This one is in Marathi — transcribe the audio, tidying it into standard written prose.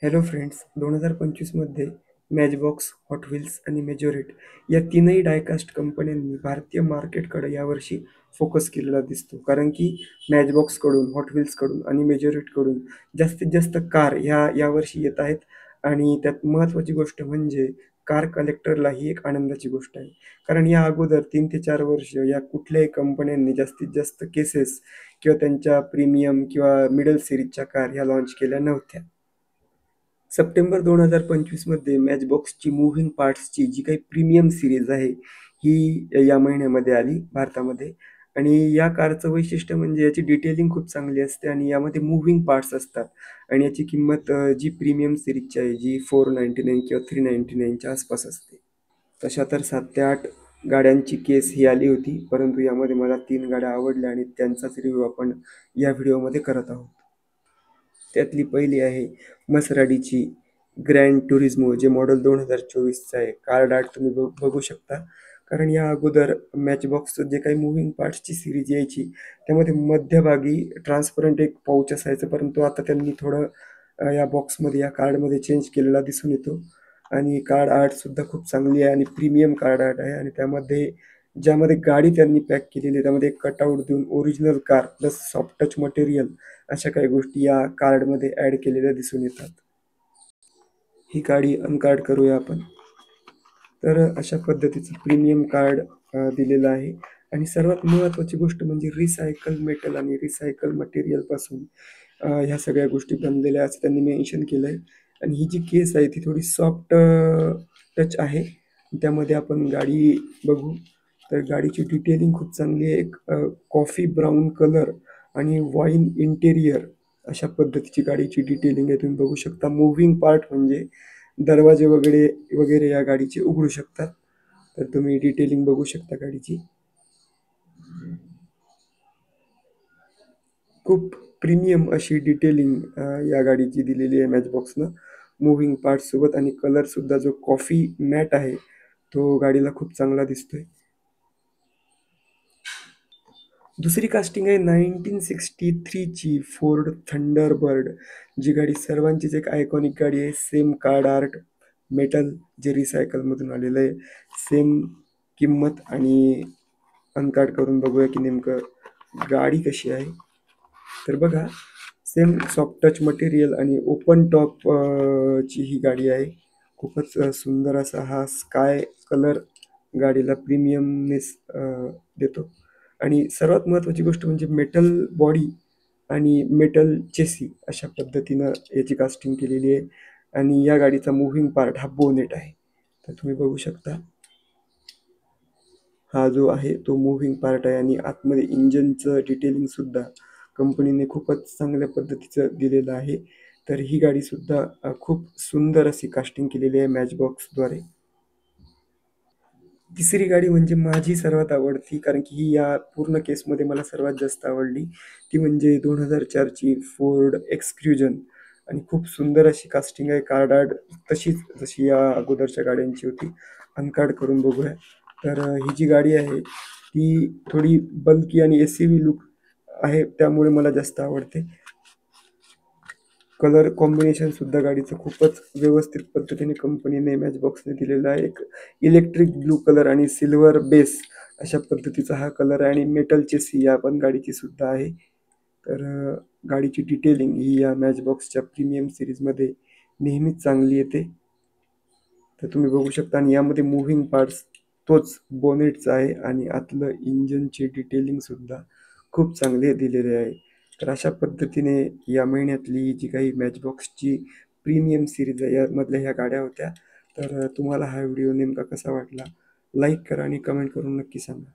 हॅलो फ्रेंड्स, 2025 मध्ये मॅचबॉक्स, हॉट व्हील्स आणि मेजॉरिट या तीनही डायकास्ट कंपन्यांनी भारतीय मार्केटकडे यावर्षी फोकस केलेला दिसतो. कारण की मॅचबॉक्सकडून, हॉट व्हील्सकडून आणि मेजॉरिटकडून जास्तीत जास्त कार ह्या यावर्षी येत आहेत. आणि त्यात महत्त्वाची गोष्ट म्हणजे कार कलेक्टरला ही एक आनंदाची गोष्ट आहे. कारण या अगोदर 3 ते 4 वर्ष या कुठल्याही कंपन्यांनी जास्तीत जास्त केसेस किंवा त्यांच्या प्रीमियम किंवा मिडल सिरीजच्या कार ह्या लॉन्च केल्या नव्हत्या. सप्टेंबर 2025 मध्ये मॅचबॉक्सची मूव्हिंग पार्ट्सची जी काही प्रीमियम सिरीज आहे, ही या महिन्यामध्ये आली भारतामध्ये. आणि या कारचं वैशिष्ट्य म्हणजे याची डिटेलिंग खूप चांगली असते आणि यामध्ये मूव्हिंग पार्ट्स असतात. आणि याची किंमत जी प्रीमियम सिरीजची आहे, जी 499 किंवा 399च्या आसपास असते. तशा तर 7 ते 8 गाड्यांची केस ही आली होती, परंतु यामध्ये मला 3 गाड्या आवडल्या आणि त्यांचाच रिव्ह्यू आपण या व्हिडिओमध्ये करत आहोत. त्यातली पहिली आहे मसराडीची ग्रँड टुरिझमो, जे मॉडेल 2024चं आहे. कार्ड आर्ट तुम्ही बघू शकता. कारण या अगोदर मॅचबॉक्सचं जे काही मूव्हिंग पार्ट्सची सिरीज यायची, त्यामध्ये मध्यभागी ट्रान्सपरंट एक पाऊच असायचं, परंतु आता त्यांनी थोडं या बॉक्समध्ये, या कार्डमध्ये चेंज केलेला दिसून येतो. आणि कार्ड आर्टसुद्धा खूप चांगली आहे आणि प्रीमियम कार्ड आर्ट आहे. आणि त्यामध्ये ज्यामध्ये गाडी त्यांनी पॅक केलेली आहे, त्यामध्ये एक कटआउट देऊन original car plus soft touch material अशा काही गोष्टी या कार्डमध्ये ॲड केलेल्या दिसून येतात. ही गाडी अनकार्ड करूया आपण. तर अशा पद्धतीचं प्रीमियम कार्ड दिलेलं आहे. आणि सर्वात महत्त्वाची गोष्ट म्हणजे रिसायकल मेटल आणि रिसायकल मटेरियलपासून ह्या सगळ्या गोष्टी बनलेल्या असं त्यांनी मेन्शन केलं आहे. आणि ही जी केस आहे ती थोडी सॉफ्ट टच आहे. त्यामध्ये आपण गाडी बघू तर गाडीची डिटेलिंग खूप चांगली आहे. एक कॉफी ब्राऊन कलर आणि वाईन इंटेरियर अशा पद्धतीची गाडीची डिटेलिंग आहे, तुम्ही बघू शकता. मूव्हिंग पार्ट म्हणजे दरवाजे वगैरे वगैरे या गाडीचे उघडू शकतात. तर तुम्ही डिटेलिंग बघू शकता गाडीची. खूप प्रीमियम अशी डिटेलिंग या गाडीची दिलेली आहे मॅचबॉक्सनं, मूव्हिंग पार्ट्ससोबत. आणि कलरसुद्धा जो कॉफी मॅट आहे, तो गाडीला खूप चांगला दिसतोय. दुसरी कास्टिंग आहे 1963ची फोर्ड थंडरबर्ड, जी गाडी सर्वांचीच एक आयकॉनिक गाडी आहे. सेम कार्ड आर्ट, मेटल जे रिसायकलमधून आलेलं आहे, सेम किंमत. आणि अनकार्ड करून बघूया की नेमकं गाडी कशी आहे. तर बघा, सेम सॉफ्ट टच मटेरियल आणि ओपन टॉप ची ही गाडी आहे. खूपच सुंदर असा हा स्काय कलर गाडीला प्रीमियमनेस देतो. आणि सर्वात महत्त्वाची गोष्ट म्हणजे मेटल बॉडी आणि मेटल चेसी अशा पद्धतीनं याची कास्टिंग केलेली आहे. आणि या गाडीचा मूव्हिंग पार्ट हा बोनेट आहे. तर तुम्ही बघू शकता, हा जो आहे तो मूव्हिंग पार्ट आहे. आणि आतमध्ये इंजनचं डिटेलिंगसुद्धा कंपनीने खूपच चांगल्या पद्धतीचं दिलेलं आहे. तर ही गाडीसुद्धा खूप सुंदर अशी कास्टिंग केलेली आहे मॅचबॉक्सद्वारे. तिसरी गाडी म्हणजे माझी सर्वात आवडती, कारण की ही या पूर्ण केसमध्ये मला सर्वात जास्त आवडली. ती म्हणजे 2004ची फोर्ड एक्सक्ल्युजन. आणि खूप सुंदर अशी कास्टिंग आहे. कार्ड आर्ट तशीच जशी या अगोदरच्या गाड्यांची होती. अनकार्ड करून बघूया. तर ही जी गाडी आहे ती थोडी बल्की आणि एस-यू-व्ही लुक आहे, त्यामुळे मला जास्त आवडते. कलर कॉम्बिनेशन सुद्धा गाडीचं खूपच व्यवस्थित पद्धतीने कंपनीने मॅचबॉक्सने दिलेलं आहे. एक इलेक्ट्रिक ब्लू कलर आणि सिल्वर बेस अशा पद्धतीचा हा कलर आहे. आणि मेटल चेसी या पण गाडीची सुद्धा आहे. तर गाडीची डिटेलिंग ही या मॅचबॉक्सच्या प्रीमियम सिरीजमध्ये नेहमीच चांगली येते. तर तुम्ही बघू शकता. आणि यामध्ये मूव्हिंग पार्ट्स तोच बोनेटचा आहे आणि आतलं इंजनची डिटेलिंग सुद्धा खूप चांगले दिलेले आहे. तर अशा पद्धतीने या महिन्यातली जी काही मॅचबॉक्सची प्रीमियम सिरीज आहे, यामधल्या ह्या गाड्या होत्या. तर तुम्हाला हा व्हिडिओ नेमका कसा वाटला, लाईक करा आणि कमेंट करून नक्की सांगा.